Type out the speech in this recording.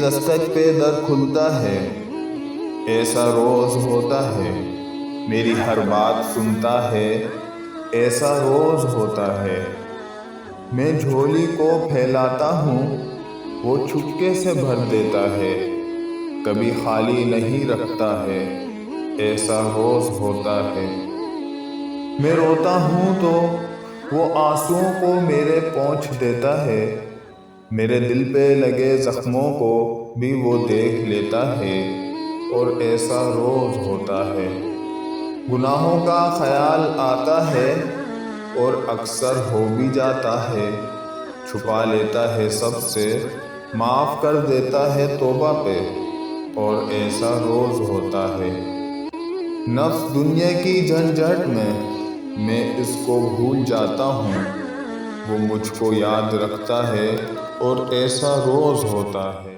دستک پہ در کھلتا ہے، ایسا روز ہوتا ہے۔ میری ہر بات سنتا ہے، ایسا روز ہوتا ہے۔ میں جھولی کو پھیلاتا ہوں، وہ چھپکے سے بھر دیتا ہے۔ کبھی خالی نہیں رکھتا ہے، ایسا روز ہوتا ہے۔ میں روتا ہوں تو وہ آنسوؤں کو میرے پونچھ دیتا ہے۔ میرے دل پہ لگے زخموں کو بھی وہ دیکھ لیتا ہے، اور ایسا روز ہوتا ہے۔ گناہوں کا خیال آتا ہے اور اکثر ہو بھی جاتا ہے۔ چھپا لیتا ہے سب سے، معاف کر دیتا ہے توبہ پہ، اور ایسا روز ہوتا ہے۔ نفس دنیا کی جھنجھٹ میں اس کو بھول جاتا ہوں، وہ مجھ کو یاد رکھتا ہے، اور ایسا روز ہوتا ہے۔